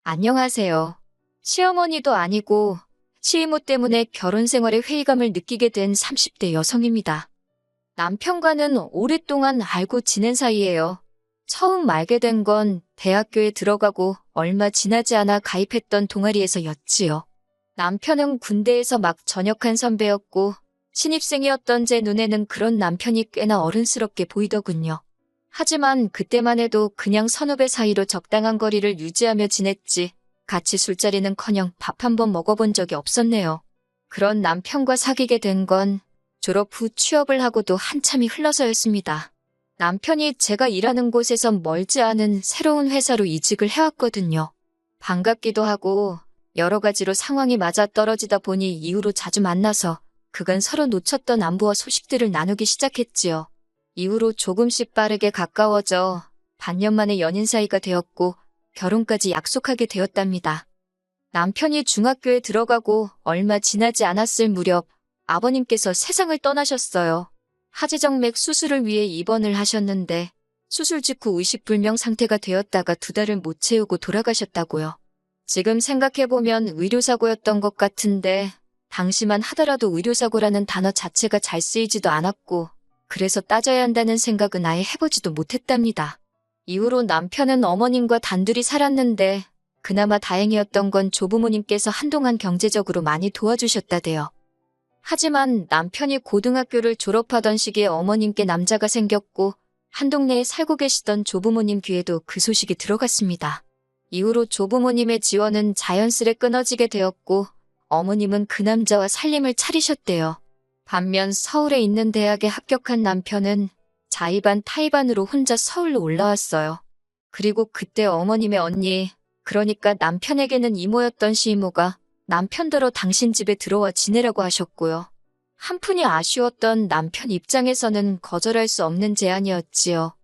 안녕하세요. 시어머니도 아니고 시이모 때문에 결혼 생활에 회의감을 느끼게 된 30대 여성입니다. 남편과는 오랫동안 알고 지낸 사이예요. 처음 알게 된 건 대학교에 들어가고 얼마 지나지 않아 가입했던 동아리에서였지요. 남편은 군대에서 막 전역한 선배였고 신입생이었던 제 눈에는 그런 남편이 꽤나 어른스럽게 보이더군요. 하지만 그때만 해도 그냥 선후배 사이로 적당한 거리를 유지하며 지냈지 같이 술자리는커녕 밥 한 번 먹어본 적이 없었네요. 그런 남편과 사귀게 된 건 졸업 후 취업을 하고도 한참이 흘러서였습니다. 남편이 제가 일하는 곳에서 멀지 않은 새로운 회사로 이직을 해왔거든요. 반갑기도 하고 여러 가지로 상황이 맞아떨어지다 보니 이후로 자주 만나서 그간 서로 놓쳤던 안부와 소식들을 나누기 시작했지요. 이후로 조금씩 빠르게 가까워져 반년 만에 연인 사이가 되었고 결혼까지 약속하게 되었답니다. 남편이 중학교에 들어가고 얼마 지나지 않았을 무렵 아버님께서 세상을 떠나셨어요. 하지정맥 수술을 위해 입원을 하셨는데 수술 직후 의식불명 상태가 되었다가 2달을 못 채우고 돌아가셨다고요. 지금 생각해보면 의료사고였던 것 같은데 당시만 하더라도 의료사고라는 단어 자체가 잘 쓰이지도 않았고 그래서 따져야 한다는 생각은 아예 해보지도 못했답니다. 이후로 남편은 어머님과 단둘이 살았는데 그나마 다행이었던 건 조부모님께서 한동안 경제적으로 많이 도와주셨다대요. 하지만 남편이 고등학교를 졸업하던 시기에 어머님께 남자가 생겼고 한 동네에 살고 계시던 조부모님 귀에도 그 소식이 들어갔습니다. 이후로 조부모님의 지원은 자연스레 끊어지게 되었고 어머님은 그 남자와 살림을 차리셨대요. 반면 서울에 있는 대학에 합격한 남편은 자의반 타의반으로 혼자 서울로 올라왔어요. 그리고 그때 어머님의 언니, 그러니까 남편에게는 이모였던 시이모가 남편더러 당신 집에 들어와 지내라고 하셨고요. 한푼이 아쉬웠던 남편 입장에서는 거절할 수 없는 제안이었지요.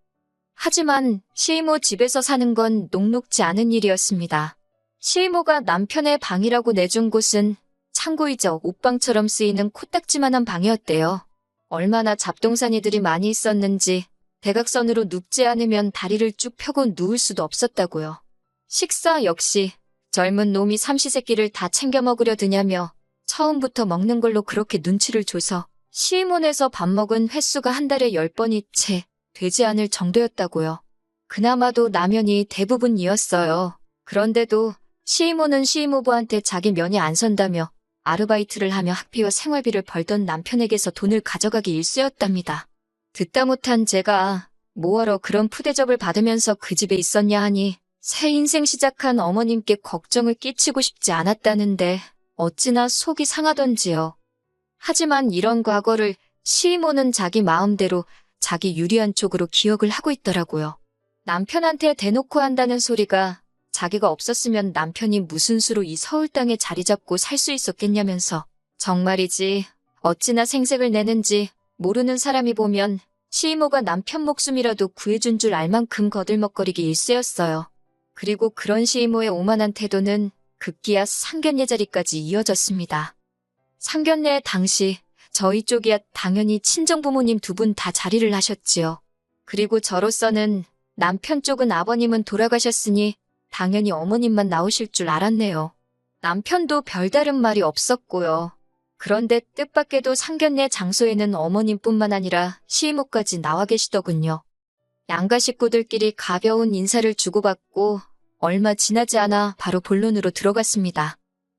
하지만 시이모 집에서 사는 건 녹록지 않은 일이었습니다. 시이모가 남편의 방이라고 내준 곳은 창고이자 옷방처럼 쓰이는 코딱지만한 방이었대요. 얼마나 잡동사니들이 많이 있었는지 대각선으로 눕지 않으면 다리를 쭉 펴고 누울 수도 없었다고요. 식사 역시 젊은 놈이 삼시세끼를 다 챙겨 먹으려 드냐며 처음부터 먹는 걸로 그렇게 눈치를 줘서 시이몬에서 밥 먹은 횟수가 한 달에 10번이 채 되지 않을 정도였다고요. 그나마도 라면이 대부분이었어요. 그런데도 시이모는 시이모부한테 자기 면이 안 선다며 아르바이트를 하며 학비와 생활비를 벌던 남편에게서 돈을 가져가기 일쑤였답니다. 듣다 못한 제가 뭐하러 그런 푸대접을 받으면서 그 집에 있었냐 하니 새 인생 시작한 어머님께 걱정을 끼치고 싶지 않았다는데 어찌나 속이 상하던지요. 하지만 이런 과거를 시이모는 자기 마음대로 자기 유리한 쪽으로 기억을 하고 있더라고요. 남편한테 대놓고 한다는 소리가 자기가 없었으면 남편이 무슨 수로 이 서울 땅에 자리 잡고 살 수 있었겠냐면서 정말이지 어찌나 생색을 내는지 모르는 사람이 보면 시이모가 남편 목숨이라도 구해준 줄 알 만큼 거들먹거리기 일쑤였어요. 그리고 그런 시이모의 오만한 태도는 급기야 상견례 자리까지 이어졌습니다. 상견례 당시 저희 쪽이야 당연히 친정부모님 2분 다 자리를 하셨지요. 그리고 저로서는 남편 쪽은 아버님은 돌아가셨으니 당연히 어머님만 나오실 줄 알았네요. 남편도 별다른 말이 없었고요. 그런데 뜻밖에도 상견례 장소에는 어머님뿐만 아니라 시이모까지 나와 계시더군요. 양가 식구들끼리 가벼운 인사를 주고받고 얼마 지나지 않아 바로 본론으로 들어갔습니다.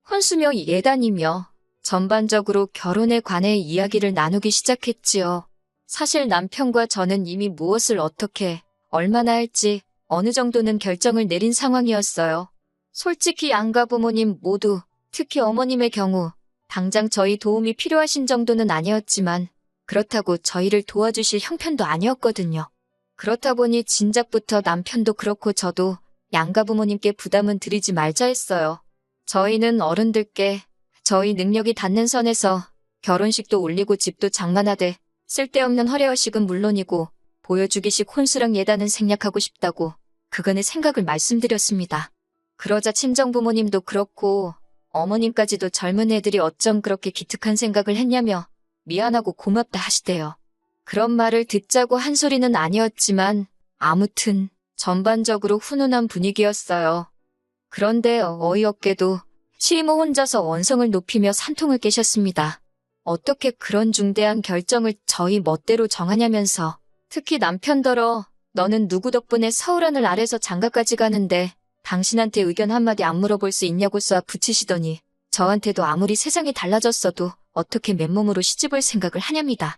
혼수며 예단이며 전반적으로 결혼에 관해 이야기를 나누기 시작했지요. 사실 남편과 저는 이미 무엇을 어떻게 얼마나 할지 어느 정도는 결정을 내린 상황이었어요. 솔직히 양가 부모님 모두, 특히 어머님의 경우 당장 저희 도움이 필요하신 정도는 아니었지만 그렇다고 저희를 도와주실 형편도 아니었거든요. 그렇다 보니 진작부터 남편도 그렇고 저도 양가 부모님께 부담은 드리지 말자 했어요. 저희는 어른들께 저희 능력이 닿는 선에서 결혼식도 올리고 집도 장만하되 쓸데없는 허례허식은 물론이고 보여주기식 혼수랑 예단은 생략하고 싶다고 그간의 생각을 말씀드렸습니다. 그러자 친정부모님도 그렇고 어머님까지도 젊은 애들이 어쩜 그렇게 기특한 생각을 했냐며 미안하고 고맙다 하시대요. 그런 말을 듣자고 한 소리는 아니었지만 아무튼 전반적으로 훈훈한 분위기였어요. 그런데 어이없게도 시모 혼자서 원성을 높이며 산통을 깨셨습니다. 어떻게 그런 중대한 결정을 저희 멋대로 정하냐면서. 특히 남편더러 너는 누구 덕분에 서울하늘 아래서 장가까지 가는데 당신한테 의견 한마디 안 물어볼 수 있냐고 쏘아 붙이시더니 저한테도 아무리 세상이 달라졌어도 어떻게 맨몸으로 시집올 생각을 하냐입니다.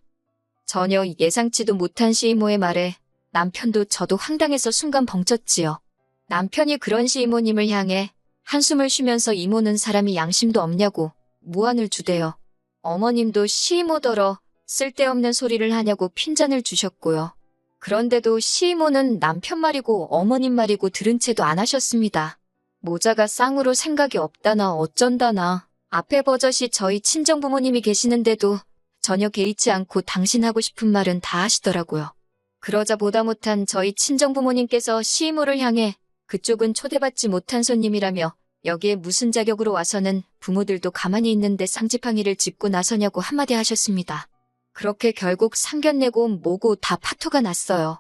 전혀 예상치도 못한 시이모의 말에 남편도 저도 황당해서 순간 벙쪘지요. 남편이 그런 시이모님을 향해 한숨을 쉬면서 이모는 사람이 양심도 없냐고 무안을 주대요. 어머님도 시이모더러 쓸데없는 소리를 하냐고 핀잔을 주셨고요. 그런데도 시이모는 남편 말이고 어머님 말이고 들은 채도 안 하셨습니다. 모자가 쌍으로 생각이 없다나 어쩐다나. 앞에 버젓이 저희 친정부모님이 계시는데도 전혀 개의치 않고 당신 하고 싶은 말은 다 하시더라고요. 그러자 보다 못한 저희 친정부모님께서 시이모를 향해 그쪽은 초대받지 못한 손님이라며 여기에 무슨 자격으로 와서는 부모들도 가만히 있는데 쌍지팡이를 짚고 나서냐고 한마디 하셨습니다. 그렇게 결국 상견례고 뭐고 다 파토가 났어요.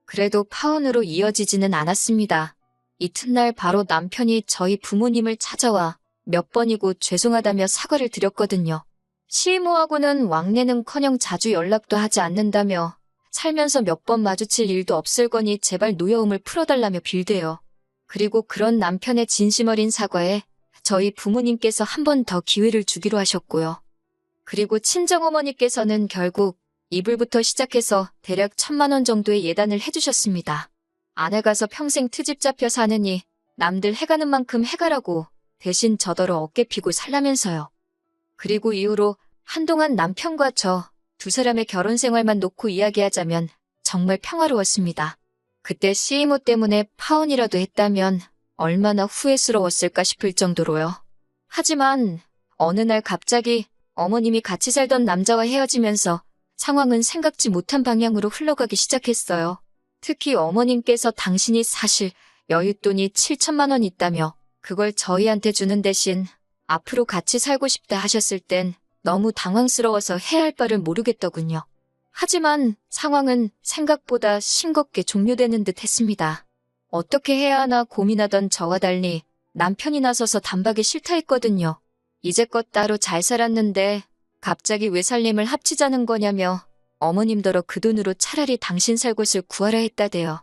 그래도 파혼으로 이어지지는 않았습니다. 이튿날 바로 남편이 저희 부모님을 찾아와 몇 번이고 죄송하다며 사과를 드렸거든요. 시이모하고는 왕래는커녕 자주 연락도 하지 않는다며 살면서 몇 번 마주칠 일도 없을 거니 제발 노여움을 풀어달라며 빌대요. 그리고 그런 남편의 진심 어린 사과에 저희 부모님께서 한 번 더 기회를 주기로 하셨고요. 그리고 친정어머니께서는 결국 이불부터 시작해서 대략 1,000만 원 정도의 예단을 해주셨습니다. 아내 가서 평생 트집 잡혀 사느니 남들 해가는 만큼 해가라고 대신 저더러 어깨 피고 살라면서요. 그리고 이후로 한동안 남편과 저 두 사람의 결혼 생활만 놓고 이야기하자면 정말 평화로웠습니다. 그때 시이모 때문에 파혼이라도 했다면 얼마나 후회스러웠을까 싶을 정도로요. 하지만 어느 날 갑자기 어머님이 같이 살던 남자와 헤어지면서 상황은 생각지 못한 방향으로 흘러가기 시작했어요. 특히 어머님께서 당신이 사실 여윳돈이 7,000만 원 있다며 그걸 저희한테 주는 대신 앞으로 같이 살고 싶다 하셨을 땐 너무 당황스러워서 해야 할 바를 모르겠더군요. 하지만 상황은 생각보다 싱겁게 종료되는 듯 했습니다. 어떻게 해야 하나 고민하던 저와 달리 남편이 나서서 단박에 싫다 했거든요. 이제껏 따로 잘 살았는데 갑자기 왜 살림을 합치자는 거냐며 어머님더러 그 돈으로 차라리 당신 살 곳을 구하라 했다대요.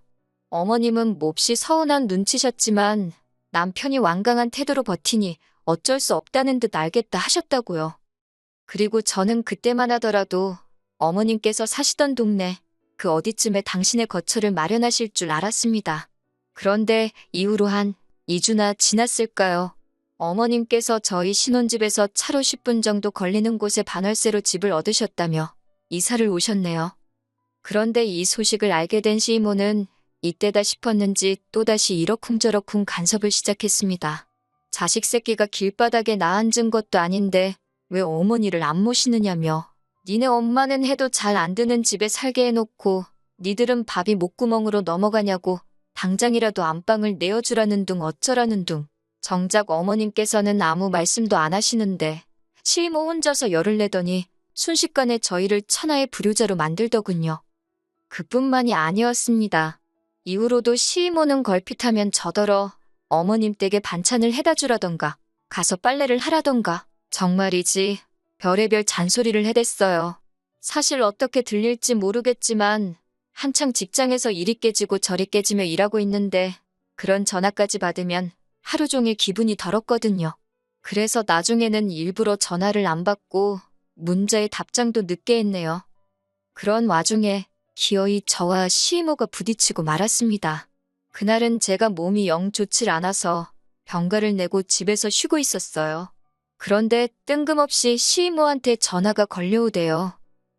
어머님은 몹시 서운한 눈치셨지만 남편이 완강한 태도로 버티니 어쩔 수 없다는 듯 알겠다 하셨다고요. 그리고 저는 그때만 하더라도 어머님께서 사시던 동네 그 어디쯤에 당신의 거처를 마련하실 줄 알았습니다. 그런데 이후로 한 2주나 지났을까요? 어머님께서 저희 신혼집에서 차로 10분 정도 걸리는 곳에 반월세로 집을 얻으셨다며 이사를 오셨네요. 그런데 이 소식을 알게 된 시이모는 이때다 싶었는지 또다시 이러쿵저러쿵 간섭을 시작했습니다. 자식 새끼가 길바닥에 나앉은 것도 아닌데 왜 어머니를 안 모시느냐며 니네 엄마는 해도 잘 안 드는 집에 살게 해놓고 니들은 밥이 목구멍으로 넘어가냐고 당장이라도 안방을 내어주라는 둥 어쩌라는 둥. 정작 어머님께서는 아무 말씀도 안 하시는데 시이모 혼자서 열을 내더니 순식간에 저희를 천하의 불효자로 만들더군요. 그뿐만이 아니었습니다. 이후로도 시이모는 걸핏하면 저더러 어머님 댁에 반찬을 해다 주라던가 가서 빨래를 하라던가 정말이지 별의별 잔소리를 해댔어요. 사실 어떻게 들릴지 모르겠지만 한창 직장에서 이리 깨지고 저리 깨지며 일하고 있는데 그런 전화까지 받으면 하루 종일 기분이 더럽거든요. 그래서 나중에는 일부러 전화를 안 받고 문자에 답장도 늦게 했네요. 그런 와중에 기어이 저와 시이모가 부딪히고 말았습니다. 그날은 제가 몸이 영 좋질 않아서 병가를 내고 집에서 쉬고 있었어요. 그런데 뜬금없이 시이모한테 전화가 걸려오대요.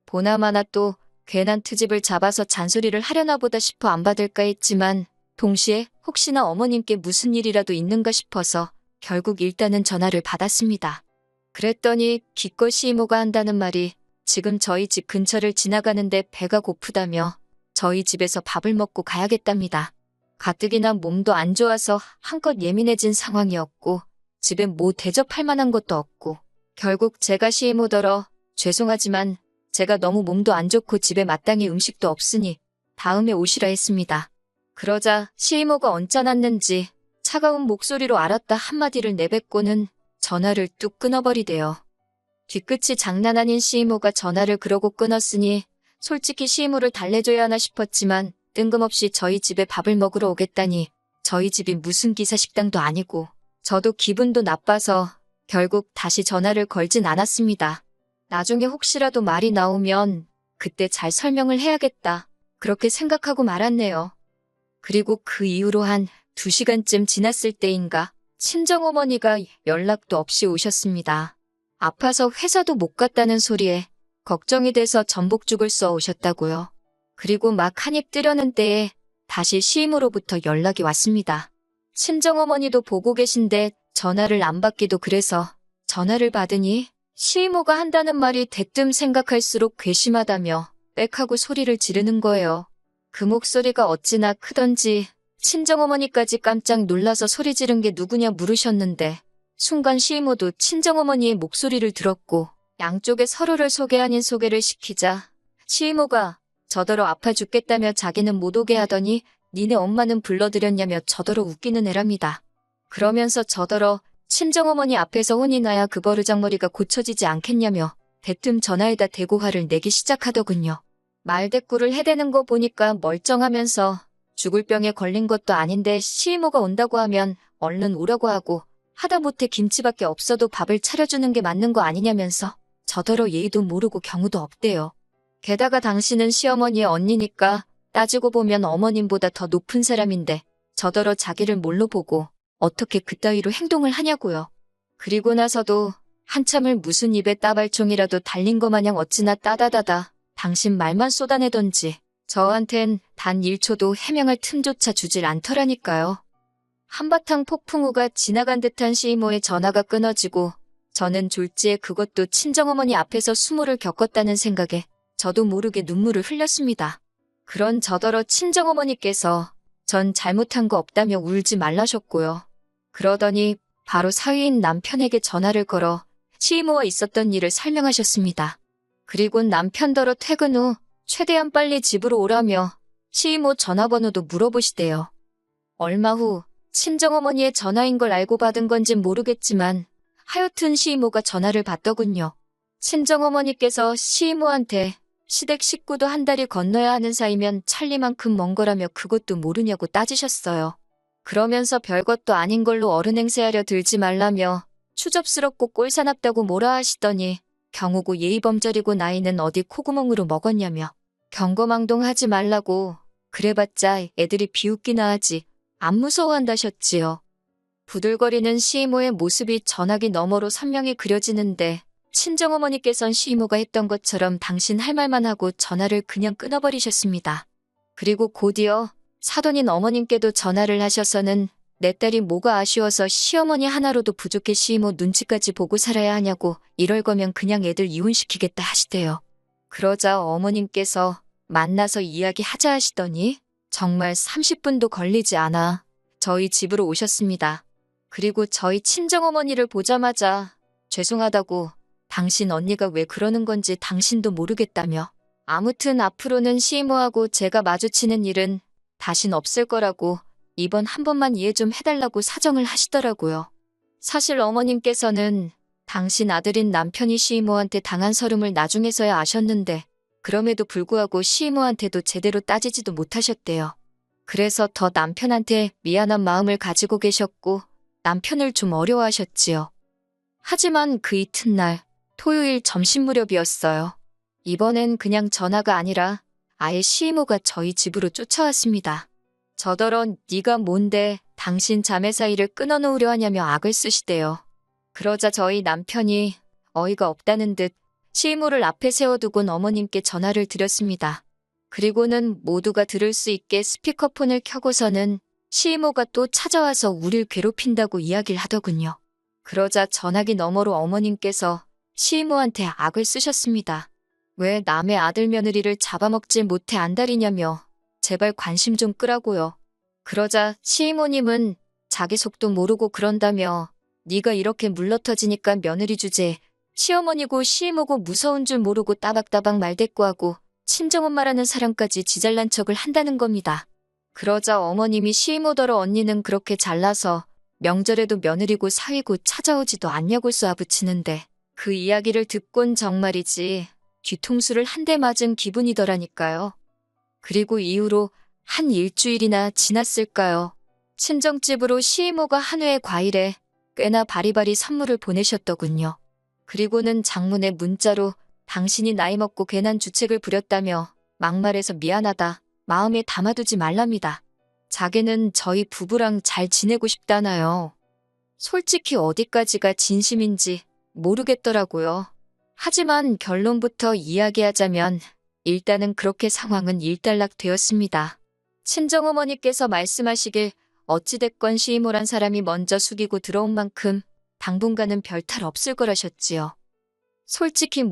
보나마나 또 괜한 트집을 잡아서 잔소리를 하려나 보다 싶어 안 받을까 했지만 동시에 혹시나 어머님께 무슨 일이라도 있는가 싶어서 결국 일단은 전화를 받았습니다. 그랬더니 기껏 시이모가 한다는 말이 지금 저희 집 근처를 지나가는데 배가 고프다며 저희 집에서 밥을 먹고 가야겠답니다. 가뜩이나 몸도 안 좋아서 한껏 예민해진 상황이었고 집에 뭐 대접할 만한 것도 없고 결국 제가 시이모더러 죄송하지만 제가 너무 몸도 안 좋고 집에 마땅히 음식도 없으니 다음에 오시라 했습니다. 그러자 시이모가 언짢았는지 차가운 목소리로 알았다 한마디를 내뱉고는 전화를 뚝 끊어버리대요. 뒤끝이 장난 아닌 시이모가 전화를 그러고 끊었으니 솔직히 시이모를 달래줘야 하나 싶었지만 뜬금없이 저희 집에 밥을 먹으러 오겠다니 저희 집이 무슨 기사식당도 아니고 저도 기분도 나빠서 결국 다시 전화를 걸진 않았습니다. 나중에 혹시라도 말이 나오면 그때 잘 설명을 해야겠다. 그렇게 생각하고 말았네요. 그리고 그 이후로 한 2시간쯤 지났을 때인가 친정어머니가 연락도 없이 오셨습니다. 아파서 회사도 못 갔다는 소리에 걱정이 돼서 전복죽을 써 오셨다고요. 그리고 막 한입 뜨려는 때에 다시 시임으로부터 연락이 왔습니다. 친정어머니도 보고 계신데 전화를 안 받기도 그래서 전화를 받으니 시이모가 한다는 말이 대뜸 생각할수록 괘씸하다며 빽하고 소리를 지르는 거예요. 그 목소리가 어찌나 크던지 친정어머니까지 깜짝 놀라서 소리 지른 게 누구냐 물으셨는데 순간 시이모도 친정어머니의 목소리를 들었고 양쪽에 서로를 소개 아닌 소개를 시키자 시이모가 저더러 아파 죽겠다며 자기는 못 오게 하더니 니네 엄마는 불러들였냐며 저더러 웃기는 애랍니다. 그러면서 저더러 친정어머니 앞에서 혼이 나야 그 버르장머리가 고쳐지지 않겠냐며 대뜸 전화에다 대고 화를 내기 시작하더군요. 말대꾸를 해대는 거 보니까 멀쩡하면서 죽을 병에 걸린 것도 아닌데 시이모가 온다고 하면 얼른 오라고 하고 하다못해 김치밖에 없어도 밥을 차려주는 게 맞는 거 아니냐면서 저더러 예의도 모르고 경우도 없대요. 게다가 당신은 시어머니의 언니니까 따지고 보면 어머님보다 더 높은 사람인데 저더러 자기를 뭘로 보고 어떻게 그따위로 행동을 하냐고요. 그리고 나서도 한참을 무슨 입에 따발총이라도 달린 거 마냥 어찌나 따다다다 당신 말만 쏟아내던지 저한텐 단 1초도 해명할 틈조차 주질 않더라니까요. 한바탕 폭풍 우가 지나간 듯한 시이모의 전화가 끊어지고 저는 졸지에 그것도 친정어머니 앞에서 수모를 겪었다는 생각에 저도 모르게 눈물을 흘렸습니다. 그런 저더러 친정어머니께서 전 잘못한 거 없다며 울지 말라셨고요. 그러더니 바로 사위인 남편에게 전화를 걸어 시이모와 있었던 일을 설명하셨습니다. 그리고 남편더러 퇴근 후 최대한 빨리 집으로 오라며 시이모 전화번호도 물어보시대요. 얼마 후 친정어머니의 전화인 걸 알고 받은 건진 모르겠지만 하여튼 시이모가 전화를 받더군요. 친정어머니께서 시이모한테 시댁 식구도 한 달이 건너야 하는 사이면 찰리만큼 먼 거라며 그것도 모르냐고 따지셨어요. 그러면서 별것도 아닌 걸로 어른 행세하려 들지 말라며 추접스럽고 꼴사납다고 뭐라 하시더니 경우고 예의범절이고 나이는 어디 콧구멍으로 먹었냐며 경거망동하지 말라고 그래봤자 애들이 비웃기나 하지 안 무서워한다셨지요. 부들거리는 시이모의 모습이 전화기 너머로 선명히 그려지는데 친정어머니께선 시이모가 했던 것처럼 당신 할 말만 하고 전화를 그냥 끊어버리셨습니다. 그리고 곧이어 사돈인 어머님께도 전화를 하셔서는 내 딸이 뭐가 아쉬워서 시어머니 하나로도 부족해 시이모 눈치까지 보고 살아야 하냐고 이럴 거면 그냥 애들 이혼시키겠다 하시대요. 그러자 어머님께서 만나서 이야기하자 하시더니 정말 30분도 걸리지 않아 저희 집으로 오셨습니다. 그리고 저희 친정어머니를 보자마자 죄송하다고 당신 언니가 왜 그러는 건지 당신도 모르겠다며 아무튼 앞으로는 시이모하고 제가 마주치는 일은 다신 없을 거라고 이번 한 번만 이해 좀 해달라고 사정을 하시더라고요. 사실 어머님께서는 당신 아들인 남편이 시이모한테 당한 서름을 나중에서야 아셨는데 그럼에도 불구하고 시이모한테도 제대로 따지지도 못하셨대요. 그래서 더 남편한테 미안한 마음을 가지고 계셨고 남편을 좀 어려워하셨지요. 하지만 그 이튿날 토요일 점심 무렵이었어요. 이번엔 그냥 전화가 아니라 아예 시이모가 저희 집으로 쫓아왔습니다. 저더러 네가 뭔데 당신 자매 사이를 끊어놓으려 하냐며 악을 쓰시대요. 그러자 저희 남편이 어이가 없다는 듯 시이모를 앞에 세워두곤 어머님께 전화를 드렸습니다. 그리고는 모두가 들을 수 있게 스피커폰을 켜고서는 시이모가 또 찾아와서 우릴 괴롭힌다고 이야기를 하더군요. 그러자 전화기 너머로 어머님께서 시이모한테 악을 쓰셨습니다. 왜 남의 아들 며느리를 잡아먹질 못해 안달이냐며 제발 관심 좀 끄라고요. 그러자 시이모님은 자기 속도 모르고 그런다며 네가 이렇게 물러터지니까 며느리 주제 시어머니고 시이모고 무서운 줄 모르고 따박따박 말대꾸하고 친정엄마라는 사람까지 지잘난 척을 한다는 겁니다. 그러자 어머님이 시이모더러 언니는 그렇게 잘나서 명절에도 며느리고 사위고 찾아오지도 않냐고 쏘아붙이는데 그 이야기를 듣곤 정말이지 뒤통수를 한 대 맞은 기분이더라니까요. 그리고 이후로 한 일주일이나 지났을까요? 친정집으로 시이모가 한 회의 과일에 꽤나 바리바리 선물을 보내셨더군요. 그리고는 장문의 문자로 당신이 나이 먹고 괜한 주책을 부렸다며 막말해서 미안하다. 마음에 담아두지 말랍니다. 자기는 저희 부부랑 잘 지내고 싶다나요. 솔직히 어디까지가 진심인지 모르겠더라고요. 하지만 결론부터 이야기하자면 일단은 그렇게 상황은 일단락 되었습니다. 친정어머니께서 말씀하시길 어찌됐건 시이모란 사람이 먼저 숙이고 들어온 만큼 당분간은 별탈 없을 거라셨지요. 솔직히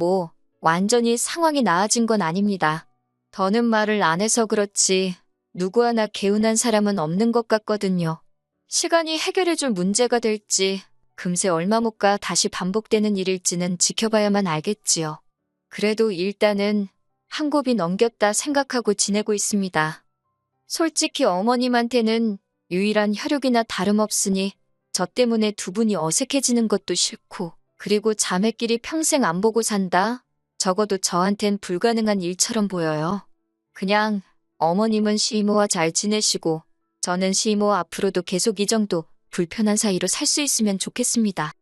완전히 상황이 나아진 건 아닙니다. 더는 말을 안 해서 그렇지 누구 하나 개운한 사람은 없는 것 같거든요. 시간이 해결해줄 문제가 될지 금세 얼마 못 가 다시 반복되는 일일지는 지켜봐야만 알겠지요. 그래도 일단은 한 곱이 넘겼다 생각하고 지내고 있습니다. 솔직히 어머님한테는 유일한 혈육이나 다름없으니 저 때문에 두 분이 어색해지는 것도 싫고 그리고 자매끼리 평생 안 보고 산다? 적어도 저한텐 불가능한 일처럼 보여요. 그냥 어머님은 시이모와 잘 지내시고 저는 시이모 앞으로도 계속 이 정도 불편한 사이로 살 수 있으면 좋겠습니다.